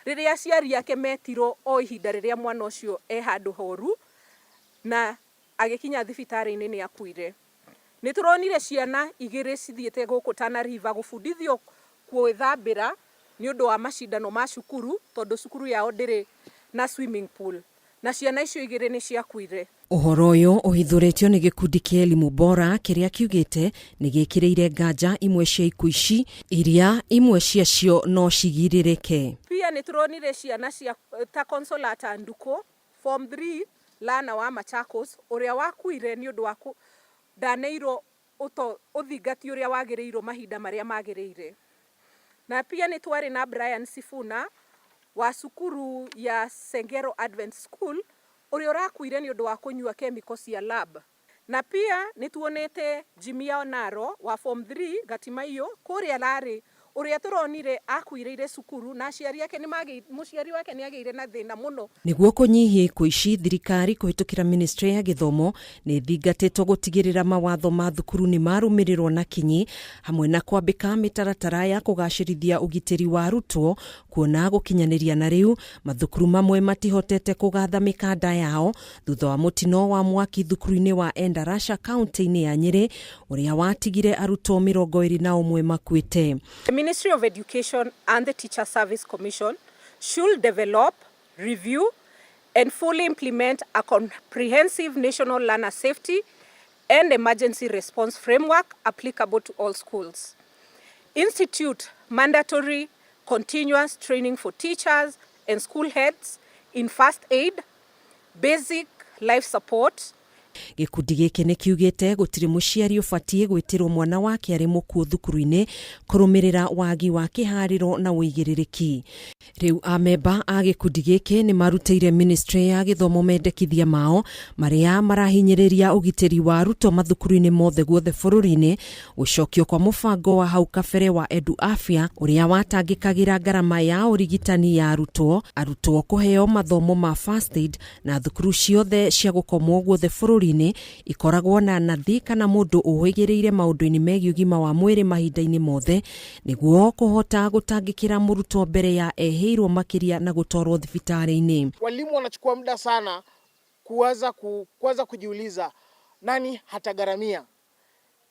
riria aciari yake metiro o ihinda riria mwana ucio handu horu na agikinya thibitari-ini ni akuire. Nituronire ciana igiri cithiete guku Tana River gubundithio gwithambira ni undu wa macindano ma cukuru tondu cukuru yao ndiri na swimming pool na ciana icio igiri ni ciakuire. Uhoro uyu uhithuritio ni gikundi kia elimu bora kiria kiugite ni gikireire nganja imwe cia ikuũ ici iria imwe ciacio no cigiririke. Pia nituronire ciana cia ta Consolata Nduko form 3 lana wa Machakos uria wakuire ni undu wa daneiro uthingati uria wagireiro mahinda maria magireire. Na pia ni twari na Brian Sifuna wa cukuru ya Sengero Advent School uria urakuire ni undu wa kunyua chemicals cia lab. Na pia ni tuonete Jimmy Onaro wa form 3 Gatimaiyo kuria rari uria turonire akuireire cukuru na aciari yake ni muciari wake ni ageire na thina muno. Niguo kunyihia ikuũ ici thirikari kuhitukira ministry ya githomo ni thingatitwo gutigirira mawatho ma thukuru ni marumirirwo na kinyi hamwe na kwambika mitaratara ya kugacirithia ugitiri wa arutwo kuona gukinyaniria na riu mathukuru mamwe matihotete kugatha mikanda yao thutha wa mutino wa mwaki thukuru-ini wa Endarasha county-ini ya Nyeri uria watigire arutwo 21 makuite. The Ministry of Education and the Teacher Service Commission should develop, review, and fully implement a comprehensive national learner safety and emergency response framework applicable to all schools. Institute mandatory continuous training for teachers and school heads in first aid, basic life support. Gikundi giki ni kiugite gutiri muciari ubatie gwitirwo mwana wake ari mukuũ thukuru-ini kurumirira wagi wa kihariro na uigiririki. Riu amemba a gikundi giki ni marutire ministry ya githomo mendekithia mao maria marahinyiriria ugitiri wa arutwo mathukuru-ini mothe guothe bururi-ini gucokio kwa mubango wa hau kabere wa Edu Afya uria watangikagira ngarama ya urigitani ya arutwo kuheo mathomo ma first aid na thukuru ciothe cia gukomwo guothe bururi ikoragwo na nathi kana mundu uhigireire maundu-ini megie ugima wa mwiri mahinda-ini mothe niguo kuhota gutangikira murutwo mbere ya eheirwo makiria na gutorwo thibitari-ini. Walimu wanachukua muda sana kuanza kujiuliza nani hatagaramia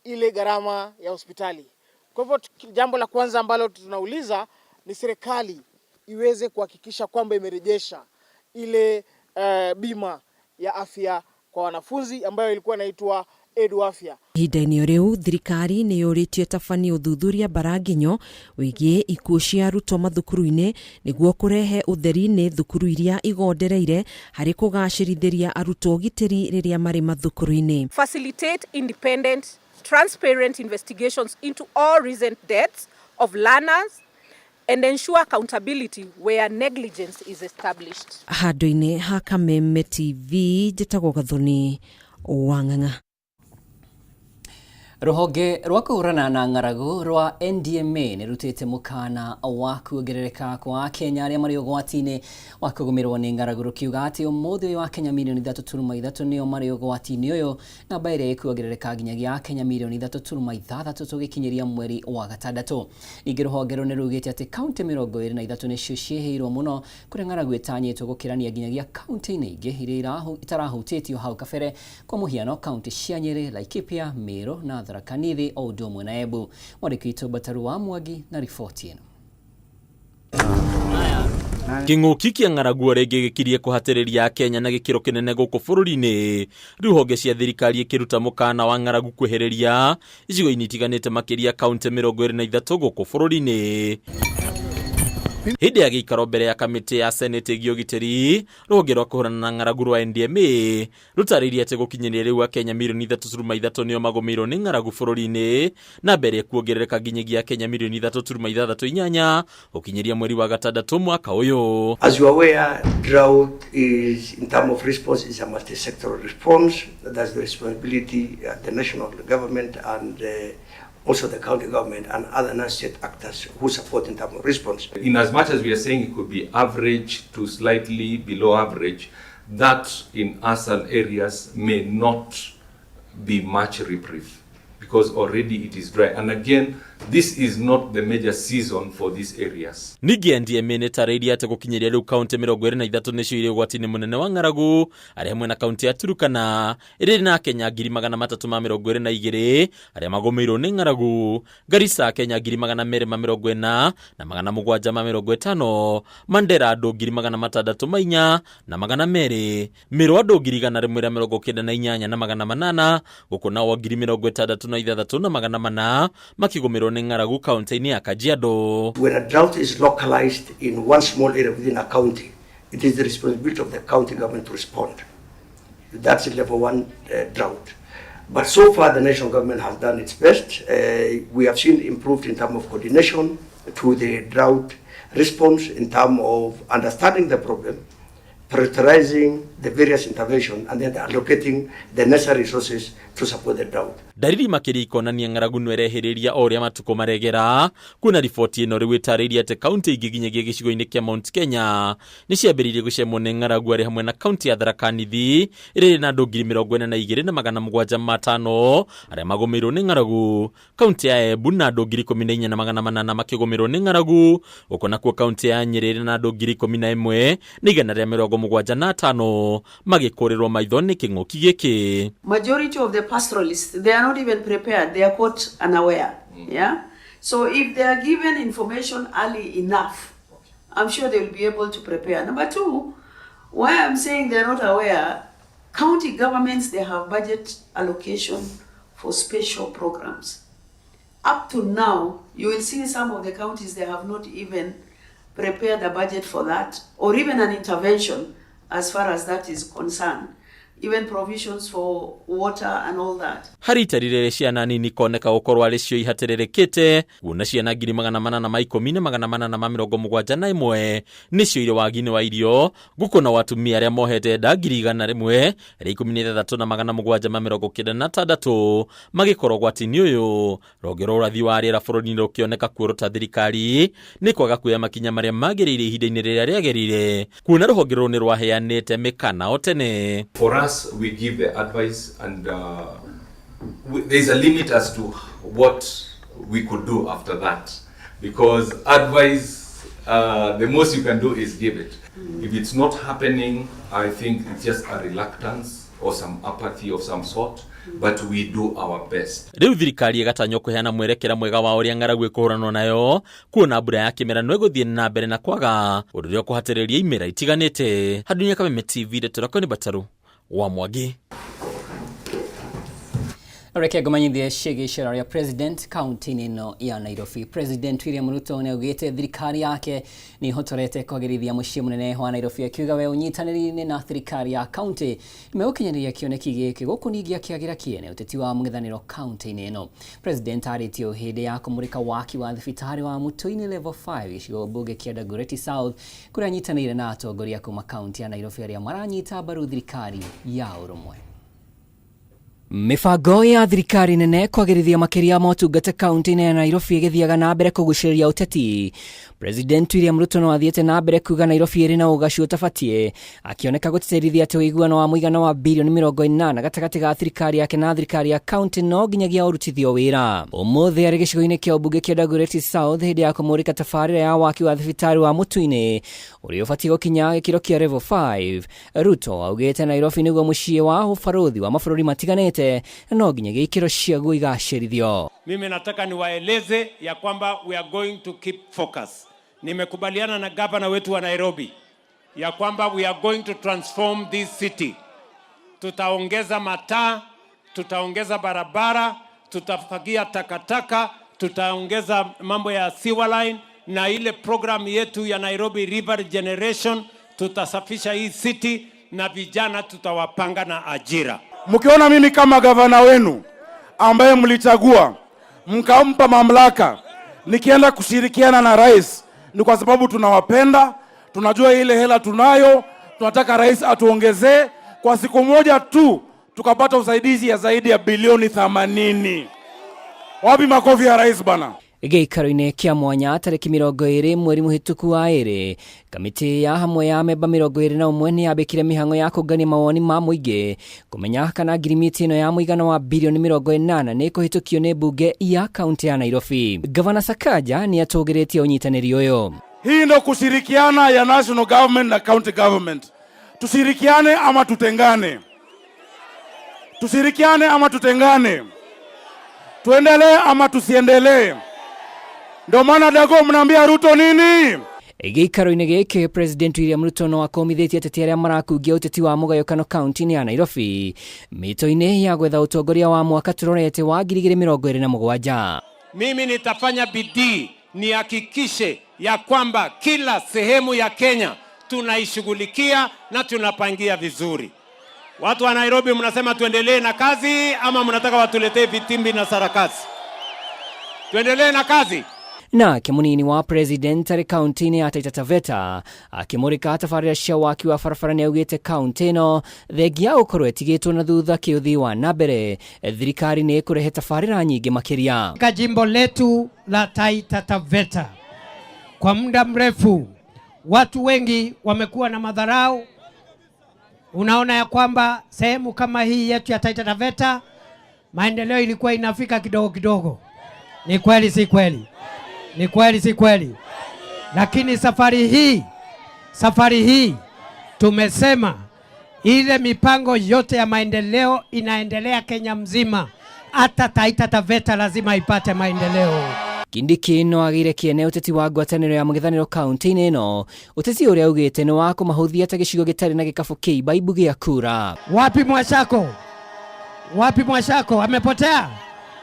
ile gharama ya hospitali. Kwa hivyo jambo la kwanza ambalo tunauliza ni serikali iweze kuhakikisha kwamba imerejesha ile bima ya afya kwa wanafunzi ambayo ilikuwa inaitwa Edu Afya. Ihinda-ini riu thirikari ni yuritie tabania uthuthuria baraginyo wigie ikuũ cia arutwo mathukuru-ini niguo kurehe utheri-ini thukuru iria igondereire hari kugacirithiria arutwo gitiri riria mari mathukuru-ini. Facilitate independent, transparent investigations into all recent deaths of learners and ensure accountability where negligence is established. Handu-ini ha Kameme TV njitagwo Gathoni Wang'ang'a. Ruhonge rwa kuhurana na ng'aragu rwa NDMA ni rutite mukana wa kuongerereka kwa Kenya aria mari ugwati-ini wa kugumirwo ni ng'aragu rukiuga ati umuthi wa Kenya milioni 3.3 nio mari ugwati-ini uyu na baire kuongerereka nginyagia Kenya milioni 3.6 tugikinyiria mweri wa gatandatu. Ningi ruhonge ru ni rugite ati kaunti 23 nicio cieheirwo muno kuri ng'aragu itanyitwo gukirania nginyagia kaunti-ini ingi iria itarahutitio hau kabere kwa muhiano kaunti cia Nyeri, Laikipia, Meru na Kanithi o Domo na Ebu. Mwarikito Bataru wa Mwagi na ripoti ino. King'uki kia ng'aragu rĩngĩ gĩkirie kũhatĩrĩria Kenya na gĩkĩro kĩnene gũkũ bũrũri-inĩ. Rĩu honge cia thirikari ĩkĩruta mũkana wa ng'aragu kwĩhĩrĩria icigo-inĩ itiganĩte makĩria kaunti 23 gũkũ bũrũri-inĩ. Hĩndĩ ya gĩikaro mbere ya kamĩtĩ ya Senate ĩgiĩ ũgitĩri, rũhonge rwa kũhũrana na ng'aragu rwa NDMA rutarĩirie atĩ gũkinyanĩria rĩu Kenya milioni 3.3 nĩo magũmĩirwo nĩ ng'aragu bũrũri-inĩ na mbere kuongerereka nginyagia Kenya milioni 3.68 gũkinyeria mweri wa gatandatu mwaka ũyũ. As you are aware, drought is, in terms of response, is a multi-sectoral response. That's the responsibility at the national government and also the county government and other non-state actors who support in terms of response. In as much as we are saying it could be average to slightly below average, that in urban areas may not be much reprieve because already it is dry. And again, This is not the major season for these areas. Ningĩ NDMA nĩ tarĩirie atĩ gũkinyĩria rĩu kaunti 23 nĩcio irĩ ũgwati-inĩ mũnene wa ng'aragu, arĩa hamwe na kaunti ya Turkana ĩrĩ na Kenya 322 arĩa magũmĩirwo nĩ ng'aragu, Garissa Kenya 240 na 750, Mandera andũ 604 na 200, Meru andũ 198 na 800, gũkũ nao 66 na 400 makĩgũmĩrwo nĩ ng'aragu kaunti-inĩ ya Kajiado. When a drought is localized in one small area within a county, it is the responsibility of the county government to respond. That's a level 1 drought. But so far the national government has done its best. We have seen improved in terms of coordination to the drought response, in terms of understanding the problem, prioritizing the various interventions, and then allocating the necessary resources to support the drought. Dariri makĩria ikonania ng'aragu no ĩrehĩrĩria o ũrĩa matukũ maregera. Kuna riboti ĩno rĩu ĩtarĩirie atĩ kaunti ingĩ nginyagia gĩcigo-inĩ kĩa Mount Kenya nĩ ciambĩrĩirie gũcemwo nĩ ng'aragu, arĩ hamwe na kaunti ya Tharaka Nithi ĩrĩ na andũ 42,705 arĩa magũmĩirwo nĩ ng'aragu, kaunti ya Embu na andũ 14,800 makĩgũmĩrwo nĩ ng'aragu, gũkũ nakuo kaunti ya Nyeri na andũ 11,175 magĩkũrĩrwo maitho nĩ kĩng'ũki gĩkĩ. Majority of the pastoralists, they are not even prepared. They are caught unaware. Yeah. So if they are given information early enough, I'm sure they will be able to prepare. Number two, why I'm saying they are not aware, county governments, they have budget allocation for special programs. Up to now, you will see some of the counties, they have not even prepared a budget for that, or even an intervention as far as that is concerned. Even provisions for water and all that. Hari itarire ciana nini koneka gũkorwo arĩ cio ihatĩrĩrĩkĩte, kuona ciana 471 nĩcio irĩ wagi-inĩ wa irio, gũkũ na watumia arĩa mohete nda 113,796 magĩkorwo gwati-inĩ ũyũ. Rũhonge rwa ũrathi wa rĩera bũrũri-inĩ rũkĩoneka kuoruta thirikari nĩ kwaga kuoya makinya marĩa magĩrĩire ihinda-inĩ rĩrĩa rĩagĩrĩire, kuona rũhonge rũu nĩ rwaheanĩte mĩkana o tene. For us, we give the advice, and there's a limit as to what we could do after that, because advice, the most you can do is give it. If it's not happening, I think it's just a reluctance or some apathy of some sort, but we do our best. Rĩu thirikari ĩgatanywo kũheana mwerekera mwega wa ũrĩa ng'aragu ĩkũhũranwo nayo, kuona mbura ya kĩmera no ĩgũthiĩ na mbere na kwaga, ũndũ ũrĩa ũkũhatĩrĩria imera itiganĩte. Handũ Kameme TV ndeto ni Bataru wa Mwangi. Reke ngũmenyithie ciĩgiĩ icera rĩa president kaunti-inĩ ĩno ya Nairobi. President William Ruto nĩaugĩte thirikari yake nĩĩhotorete kwagĩrithia mũciĩ mũnene wa Nairobi, akiuga we ũnyitanĩri-inĩ na thirikari ya kaunti nĩmegũkinyanĩria kĩoneki gĩkĩ, gũkũ ningĩ akĩagĩra kĩene ũteti wa mũng'ethanĩro kaunti-inĩ ĩno. President arĩtie o hĩndĩ ya kũmũrĩka waki wa thibitarĩ wa Mũtũ-inĩ level 5 gĩcigo mbunge kĩa Dagoretti South, kũrĩa anyitanĩire na atongoria kuma kaunti ya Nairobi arĩa maranyita mbaru thirikari ya ũrũmwe. Mibango ya thirikari nene kwagĩrithia makĩria motungata kaunti-inĩ ya Nairobi ĩgĩthiaga na mbere kũgucĩrĩria ũteti. President William Ruto no athiĩte na mbere kuga Nairobi ĩrĩ na ũgaci ũtabatie, akĩoneka gũtĩtĩrithia atĩ ũiguano wa mũigana wa bilioni 80 gatagatĩ ga thirikari yake na thirikari ya kaunti no nginyagia ũrutithio wĩra. Ũmũthĩ arĩ gĩcigo-inĩ kĩa ũmbunge kĩa Dagoretti South hĩndĩ ya kũmũrĩka tabarĩra ya waki wa thibitarĩ wa Mũtũ-inĩ ũrĩa ũbatiĩ gũkinya gĩkĩro kĩa level 5. Ruto augĩte Nairobi nĩguo mũciĩ wa ũbarũthi wa mabũrũri matiganĩte, no nginyagia ikĩro ciaguo igacĩrithio. Mimi nataka niwaeleze ya kwamba we are going to keep focus. Nimekubaliana na gavana wetu wa Nairobi ya kwamba we are going to transform this city. Tutaongeza mataa, tutaongeza barabara, tutafagia takataka, tutaongeza mambo ya sewer line, na ile program yetu ya Nairobi River Generation, tutasafisha hii city na vijana tutawapanga na ajira. Mkiona mimi kama gavana wenu ambaye mlichagua mkampa mamlaka nikienda kushirikiana na rais, ni kwa sababu tunawapenda, tunajua ile hela tunayo, tunataka rais atuongezee kwa siku moja tu tukapata usaidizi ya zaidi ya bilioni 80. Wapi makofi ya rais bana? Gĩikaro-inĩ kĩa mwanya tarĩki 20 mweri mũhĩtũku wa ĩrĩ, kamĩtĩ ya hamwe ya memba 21 nĩ yambĩkire mĩhang'o ya kũngania mawoni ma mũingĩ kũmenya kana ngirimiti ĩno ya mũigana wa birioni 80 nĩ kũhĩtũkio nĩ mbunge ya kaunti ya Nairobi. Gavana Sakaja nĩ atũgĩrĩtie ũnyitanĩri ũyũ. Hii ndio kushirikiana ya national government na county government. Tushirikiane ama tutengane. Tushirikiane ama tutengane. Tuendelee ama tusiendelee. Ndio maana Dago mnaambia Ruto nini? Gĩikaro-inĩ gĩkĩ President William Ruto no akomithĩtie ateti arĩa marakungia ũteti wa mũgayũkano kaunti-inĩ ya Nairobi mito-inĩ ya gwetha ũtongoria wa mwaka tũrorete wa 2027. Mimi nitafanya bidii nihakikishe ya kwamba kila sehemu ya Kenya tunaishughulikia na tunapangia vizuri. Watu wa Nairobi mnasema tuendelee na kazi ama mnataka watuletee vitimbi na sarakasi? Tuendelee na kazi. Na munini wa president ari kaunti-inĩ ya Taita Taveta akĩmũrĩka tabarĩra cia waki wa barabara nĩ augĩte kaunti ĩno thengia ũkorwo ĩtigĩtwo na thutha kĩũthii wa nambere, thirikari nĩ ĩkũrehe tabarĩra nyingĩ makĩria. Jimbo letu la Taita Taveta kwa muda mrefu watu wengi wamekuwa na madharau. Unaona ya kwamba sehemu kama hii yetu ya Taita Taveta maendeleo ilikuwa inafika kidogo kidogo. Ni kweli si kweli? Ni kweli si kweli? Lakini safari hii tumesema ile mipango yote ya maendeleo inaendelea Kenya mzima. Hata Taita Taveta lazima ipate maendeleo. Kindiki no agire kiene ũteti wa ngwatanĩro ya mũng'ethanĩro kaunti-inĩ ĩno, ũteti ũrĩa augĩte nĩ wa kũmahũthia ta gĩcigo gĩtarĩ na gĩkabũ kĩiba gĩa kura. Wapi Mwashako? Wapi Mwashako? Amepotea?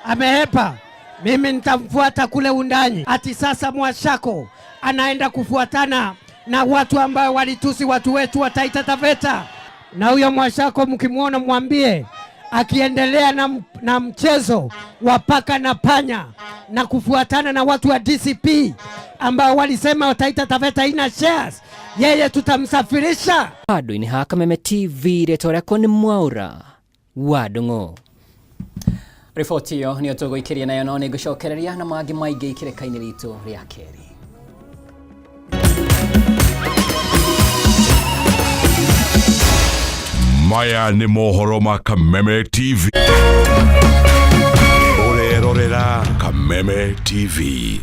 Amehepa? Mimi nitamfuata kule undani. Ati sasa Mwashako anaenda kufuatana na watu ambao walitusi watu wetu wa Taita Taveta. Na huyo Mwashako mkimuona mwambie akiendelea na mchezo wa paka na panya na kufuatana na watu wa DCP ambao walisema Taita Taveta ina shares, yeye tutamsafirisha. Bado ini ha Kameme TV retora kwa ni Mwaura Wadongo. Riboti hiyo nĩ tũgũikĩria nayo no nĩ ngũcokereria na mangĩ maingĩ ikĩrĩka-inĩ ritũ rĩa kerĩ. Maya nĩ mohoro ma Kameme TV. Ũrerorera Kameme TV.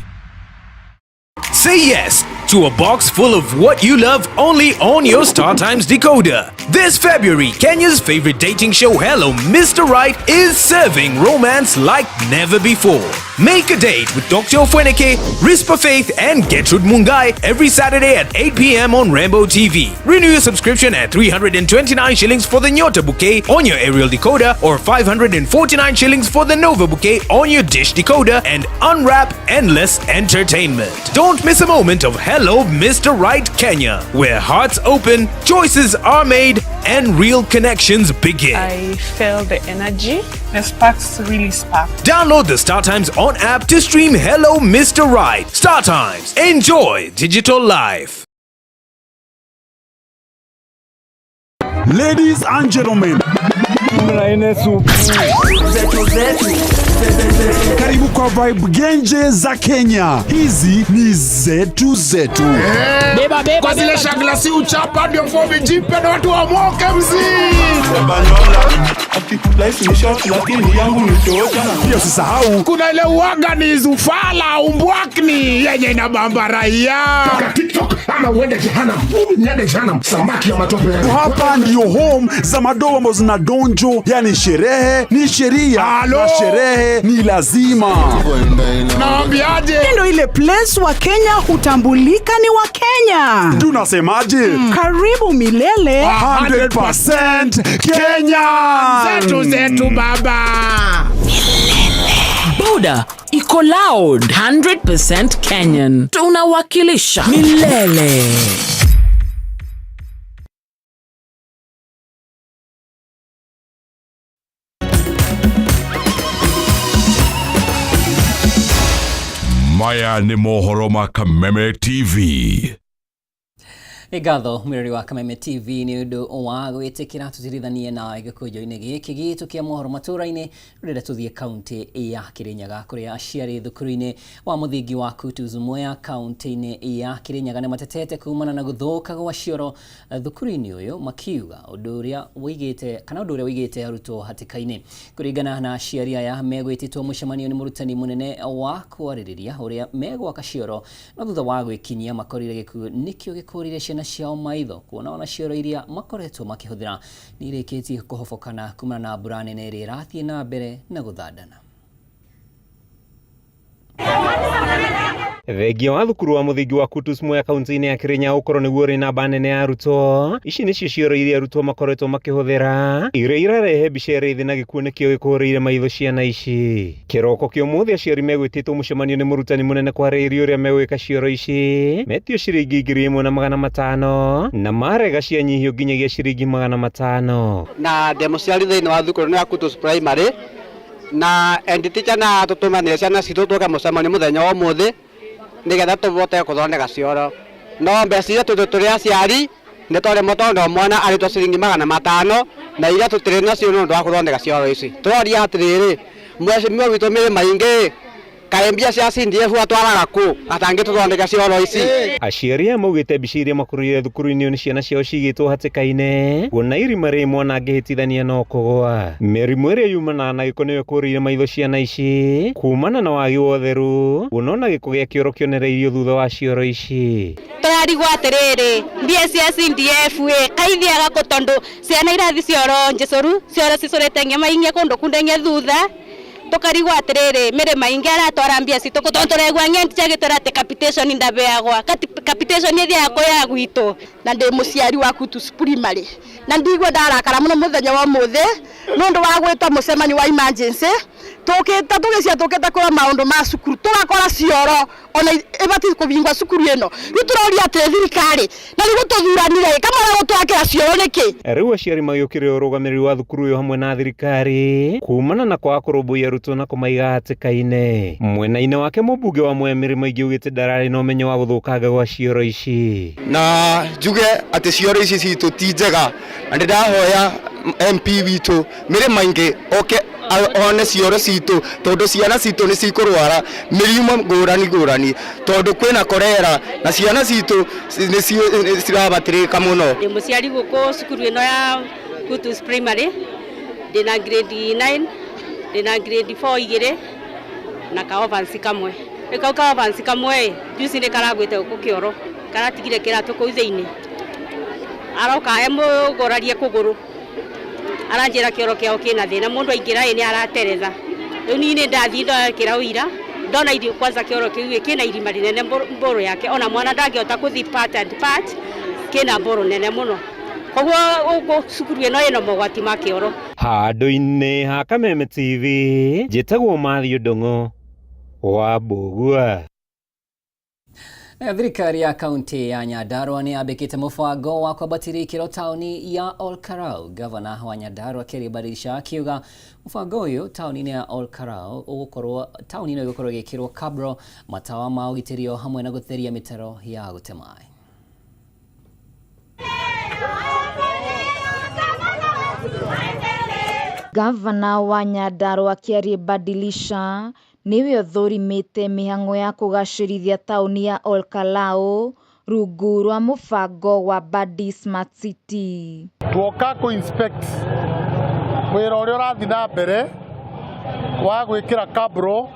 Say yes to a box full of what you love only on your StarTimes decoder. This February, Kenya's favorite dating show Hello Mr. Right is serving romance like never before. Make a date with Dr. Ofweneke, Rispa Faith and Gertrude Mungai every Saturday at 8 p.m. on Rainbow TV. Renew your subscription at 329 shillings for the Nyota bouquet on your aerial decoder or 549 shillings for the Nova bouquet on your dish decoder and unwrap endless entertainment. Don't miss a moment of Hello Mr. Right Kenya, where hearts open, choices are made, and real connections begin. I felt the energy. The sparks really sparked. Download the StarTimes on app to stream Hello Mr. Right. StarTimes. Enjoy digital life. Ladies and gentlemen, karibu kwa vibe genje za Kenya. Hizi ni zetu zetu. Beba kwa zile shaglasi uchapa ndio fobi jipe na watu wa moke mzii. Life ni short lakini yangu ni tocha. Pia usisahau kuna ile uaga ni zufala umbwakni yenye inabamba raia. Toka TikTok ama uende jehanamu. Niende jehanamu samaki ya matope. Hapa ndio home za madoa ambazo zina donjo, yani sherehe ni sheria na sherehe ni lazima. Naambiaje? Ndio ile place wa Kenya hutambulika ni wa Kenya. Tunasemaje? Karibu milele 100% Kenya. Zetu zetu baba. Boda iko loud 100% Kenyan. Tunawakilisha milele. Maya ni mohoro ma Kameme TV. Igatho mwirori wa Kameme TV ni undu wa gwitikira tutirithanie na gikujo-ini giki gitu kia mohoro matura-ini rurenda tuthie kaunti ya Kirinyaga kuria aciari thukuru-ini wa muthingi wa Kutuzu Mwea kaunti-ini ya Kirinyaga ni matetete kumana na guthuka gwa cioro thukuru-ini uyu makiuga undu uria wigite arutwo hatika-ini. Kuringana na aciari aya megwititwo mucemanio ni murutani munene wa kwaririria uria megwaka cioro na thutha wa gwikinyia makorire gikuo nikio gikurire ciana ciao maitho kuona ona cioro iria makoretwo makihuthira ni ireketie kuhofokana kumana na mbura nene iria irathie na mbere na guthandana. Thegio wa thukuru wa muthingi wa Kutuzu Mwea kaunti-ini ya Kirinyaga ukorwo niguo ri namba nene ya arutwo. Ici nicio cioro iria arutwo makoretwo makihuthira iria irarehe mbica ithi na gikuo nikio gikuhurire maitho ciana ici. Kiroko kia umuthi aciari megwititwo mucemanio ni murutani munene kwarĩrĩria uria megwika cioro ici metio ciringi 1,500 na marega cianyihio nginyagia ciringi 500 na demonstrari thiini wa thukuru ya Kutuzu Primary na enditicha na tutumanire ciana citu tuke mucemanio muthenya wa umuthi nigetha tuvote kuthondeka cioro no mbeca turia aciari ni tore motondo mwana aritwo ciringi 500 na iria tutire nacio nundu wa kuthondeka cioro ici turoria atiriri mweshimiwa witu mire maingi kaembia cia CDF atwaraga ku atangi tuthondeka cioro ici. Aciari maugite mbica iria makurire thukuru-ini ni ciana ciao cigitwo hatika-ini kuona irima ri mwana angihitithania no kugwa. Mirimu iria yumana na giko niyo kurire maitho ciana ici kumana na wagi wa utheru kuona giko gia kioro kionereirio thutha wa cioro ici. Turarigwo atiriri mbia cia CDF kaithiaga ku tondu ciana irathi cioro njicuru cioro cicurite ng'emaingia kundu kundengia thutha tukarigwo atiriri mirima ingi aratwara mbia citu kutontoregwa ng'enti chagitara te capitation ndabeagwa capitation ithia koya gwitu na ndi muciari wa Kutuzu Primary na ndigwo ndarakara muno muthenya wa muthi nundu wa gwita mucemanio wa emergency tukita kwa maundu ma cukuru tugakora cioro ona ibati kubingwa cukuru ino nituroria ati thirikari na rigo tuthuranire kama gutwakira cioro niki. Riu aciari magĩũkĩrĩra ũrũgamĩrĩri wa thukuru ũyũ hamwe na thirikari kumana na kwaga kũrũmbũiya arutwo na kũmaiga hatĩka-inĩ. Mwena-inĩ wake mũmbunge wa Mwea Mĩrĩ Maingĩ augĩte ndararĩ na ũmenyo wa gũthũkanga gwa cioro ici na njuge atĩ cioro ici citũ ti njega na ndĩrahoya MP witũ Mĩrĩ Maingĩ oke one cioro citũ tondu ciana citũ nĩ cikurwara mĩrimũ ngũrani tondu kwĩna korera na ciana citũ nĩ cirabatirĩka mũno. Ndĩ mũciari gũkũ cukuru ĩno ya Kutuzu Primary ndĩna grade 9 ndĩna grade 4 igĩrĩ na kaovansi kamwe ĩkau kaovansi kamwe juice nĩ karagwĩte gũkũ kĩoro karatigire kĩratũ kũu thĩinĩ aroka mũgorarie kũgũrũ aranjira kioro kiao kina thina mundu aingira ni arateretha riu ni ndathi ndakira uira ndona irio kwanza kioro kiu kina irima rinene mboro yake ona mwana ndangihota kuthi part kina mboro nene muno koguo cukuru ino mogwati ma kioro. Handũ-inĩ ha Kameme TV njĩtagwo Mathio Ndong'o wa Mbũgua. Thirikari ya kaunti ya Nyandarua ni yambĩkĩte mũbango wa kwambatĩria ikĩro taũni ya Kalou. Gavana wa Nyandarua Kerry Badilisha akiuga mũbango ũyũ taũni-inĩ ya Kalou taũni ĩno ĩgũkorwo ĩgĩkĩrwo kabro matawa ma ũgitĩri hamwe na gũtheria mĩtaro ya gũte maĩ. Gavana wa Nyandarua Kerry Badilisha niwe ũthũrimĩte mĩhang'o ya kũgacĩrithia taũni ya Kalou rungu rwa mũbango wa Badi Smart City. Tuoka ku inspect wĩra ũrĩa ũrathi na mbere wa gwĩkĩra kabro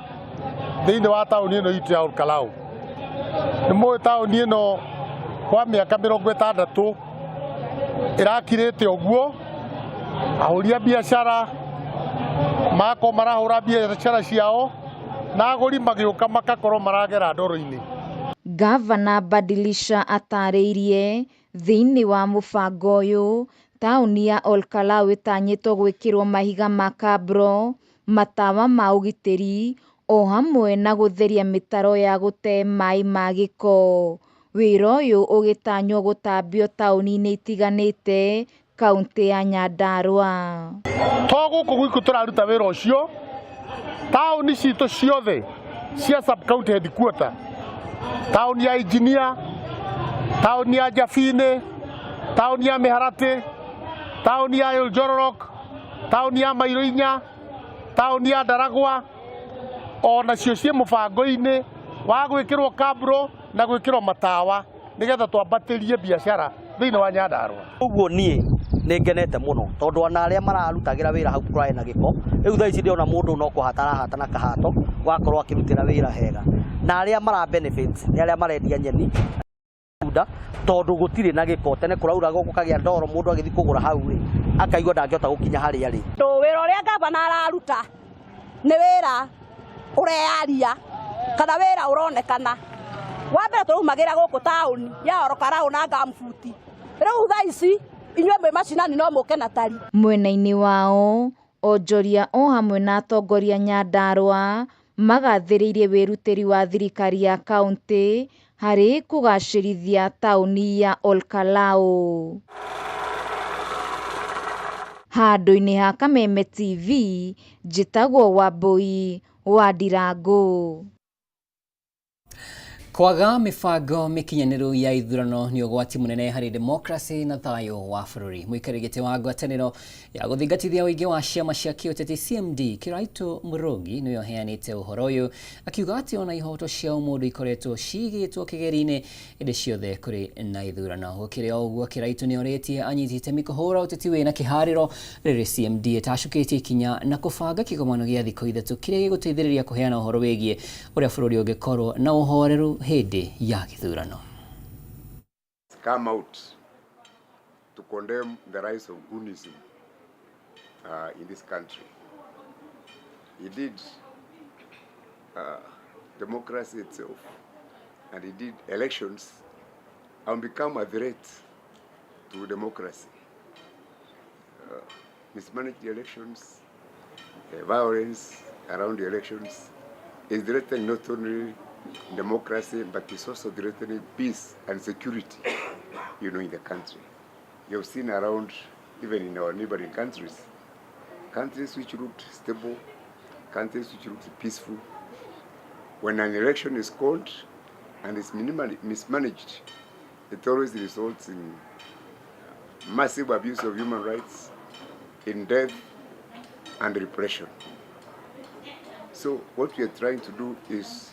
thĩinĩ wa taũni ĩno itũ ya Kalou. Nĩ mũĩ taũni ĩno kwa mĩaka 60 ĩrakirĩte ũguo ahũria biacara mako marahũra biacara ciao na agũri magĩũka makakorwo maragera ndoro-inĩ. Gavana Badilisha atarĩirie thĩinĩ wa mũbango ũyũ taũni ya Kalou ĩtanyĩtwo gwĩkĩrwo mahiga ma kabro matawa ma ũgitĩri o hamwe na gũtheria mĩtaro ya gũte maĩ ma gĩko. Wĩra ũyũ ũgĩtanywo gũtambio taũni-inĩ itiganĩte kaunti ya Nyandarua. To gũkũ gwitũ tũraruta wĩra ũcio taũni citũ ciothe cia sub county headquarter taũni ya engineer tauni ya Jafine, tauni ya Miharati, tauni ya Eljororok, tauni ya Mairoinya, tauni ya Daragwa, ona cio cie mubango-ini wa gwikirwo kabro na gwikirwo matawa nigetha twambatirie biashara thiini wa Nyandarua. Uguo nie ningenete muno tondu ana aria mararutagira wira hau kurae na giko riu thaa ici ndiona mundu no kuhatara hatana kahato wakorwo akirutira wira hega na aria mara benefits ni aria marendia nyeni tondu gutire na giko tene kuraura goko kagia ndoro mundu agithi kugura hau ri akaigwa ndangihota gukinya haria ri wira uria gavana araruta ni wira urearia kana wira uronekana wambere turumagira guku tauni ya orokarau na ngamfuti riu thaa ici inywe mwe macinani no muke na tari. Mwena-ini wao onjoria o hamwe na atongoria Nyandarua magathĩrĩirie wĩrutĩri wa thirikari ya kaunti harĩ kũgacĩrithia tauni ya Kalou. Handũ-inĩ ha Kameme TV njĩtagwo Wambui wa Ndirangu. Kwaga mibango mikinyaniru ya ithurano ni ugwati munene hari democracy na thayo wa bururi. Muikarigite wa ngwataniro ya guthingatithia uigi wa ciama cia kiuteti CMD Kiraito Murogi niyo heanite uhoro uyu akiuga ati ona ihoto cia umudu ikoretwo cigitwo kigeri-ini indi ciothe kuri na ithurano. Gukiri oguo Kiraito ni oretie anyitite mikuhura uteti wina kihariro riri CMD itashukitie ikinya na kubanga kigomano gia thikũ ithatu kiria giguteithĩrĩria kuheana uhoro wigie uria bururi ungikorwo na uhoreru hede ya githurano. Come out to condemn the rise of Gunism in this country. He did democracy itself, and he did elections and become a threat to democracy. Mismanaged elections, violence around the elections is threatening not only democracy, but it's also threatening peace and security, in the country. You've seen around, even in our neighboring countries, countries which looked stable, countries which looked peaceful. When an election is called and is minimally mismanaged, it always results in massive abuse of human rights, in death and repression. So what we are trying to do is,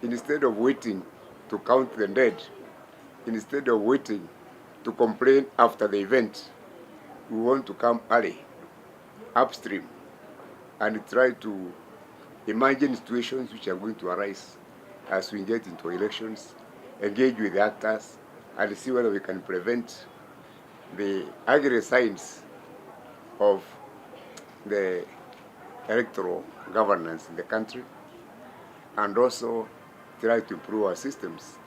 instead of waiting to count the dead, instead of waiting to complain after the event, we want to come early, upstream, and try to imagine situations which are going to arise as we get into elections, engage with the actors, and see whether we can prevent the ugly signs of the electoral governance in the country, and also try to improve our systems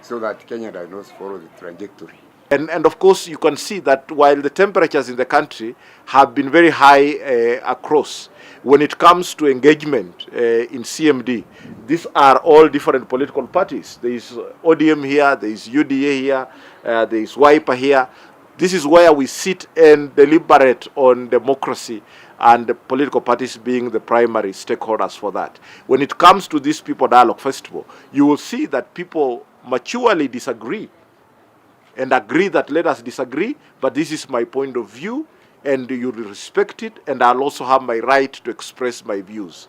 so that Kenya does not follow the trajectory. And of course, you can see that while the temperatures in the country have been very high across, when it comes to engagement in CMD, these are all different political parties. There is ODM here, there is UDA here, there is Wiper here. This is where we sit and deliberate on democracy, and the political parties being the primary stakeholders for that. When it comes to this People Dialogue Festival, you will see that people maturely disagree and agree that let us disagree, but this is my point of view, and you respect it, and I'll also have my right to express my views.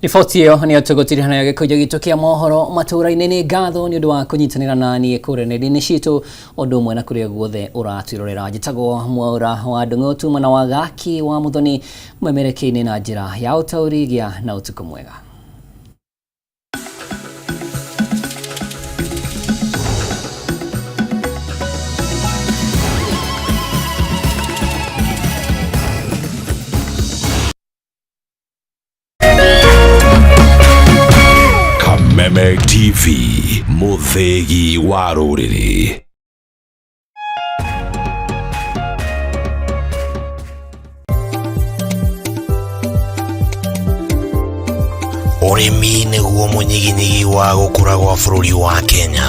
Riboti iyo ni otugotiri hana gikuja gitu kia mohoro matura-ini ni ngatho ni undu wa kunyitanira na nie kureneri-ini citu undu umwe na kuria guothe uratwirorera. Njitagwo Mwaura wa Ndung'u mwana wa Gaki wa Muthoni, mwemereki-ini na njira ya utauri gia na utuku mwega. Kameme TV, muthegi wa ruriri. Urimi nĩguo mũnyiginyigi wa gũkũra gwa bũrũri wa Kenya,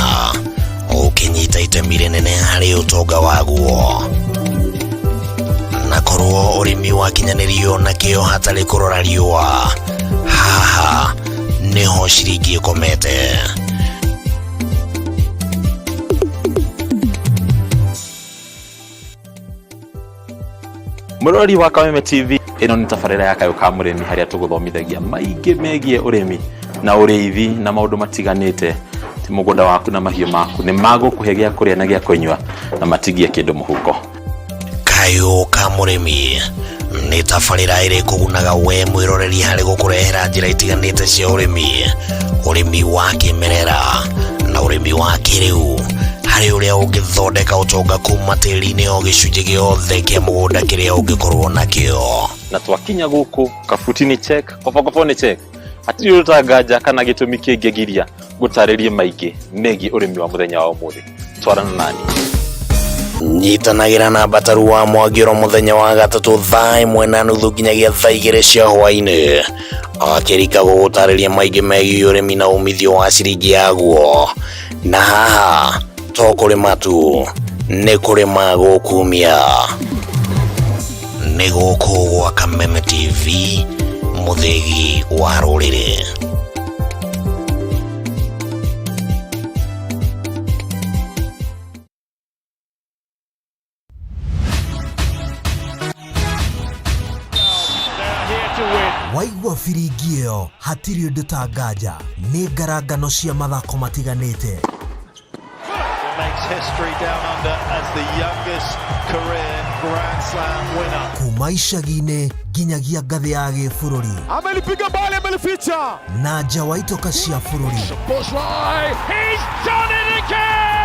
ũkĩnyita itemi rĩnene harĩ ũtonga waguo. Na korwo ũrĩmi wakinyanĩrio na kĩo hatarĩ kũrora riũa, haha niho ciringi ikomete. Murori wa Kameme TV, ino ni tabarĩra ya Kayũ ka mũrĩmi harĩa tũgũthomithagia maingĩ megie ũrĩmi na ũrĩithi na maũndũ matiganĩte. Ti mũgũnda waku na mahiũ maku nĩ magũkũhe gĩa kũrĩa na gĩa kũnyua na matigie kĩndũ mũhuko. Kayũ ka mũrĩmi nĩ tabarĩra ĩrĩ kũgunaga we mwĩroreri harĩ gũkũrehera njĩra itiganĩte cia ũrĩmi wa kĩmerera na ũrĩmi wa kĩrĩu harĩ ũrĩa ũngĩthondeka ũtonga kuma tĩri-inĩ o gĩcunjĩ gĩothe kĩa mũgũnda kĩrĩa ũngĩkorwo nakĩo. Na twakinya gũkũ kabuti-inĩ check, kobokobo nĩ check. Hatirĩ ũtanganja kana gĩtũmi kĩngĩgiria gũtarĩrie maingĩ megie ũrĩmi wa mũthenya wa ũmũthĩ. Twarana nani. Nyitanagĩra na Bataru wa Mwagĩro mũthenya wa gatatũ thaa 1:30 nginyagia thaa 2 cia hwaĩ-inĩ. Akĩrika gũgũtarĩria maingĩ megie ũrĩmi na umithio wa ciringi yaguo. Na haha to kũrĩma tu, nĩ kũrĩma gũkumia. Nĩ gũkũ gwa Kameme TV, mũthegi wa rũrĩrĩ. Waigua firingi ĩyo, hatirĩ ũndũ ta nganja, nĩ ngarangano cia mathako matiganĩte. Makes history down under as the youngest career Grand Slam winner. Kuma icagi-inĩ nginyagia ngathĩ ya gĩbũrũri. Amelipiga mbali, amelificha. Na nja wa itoka cia bũrũri. He's done it again!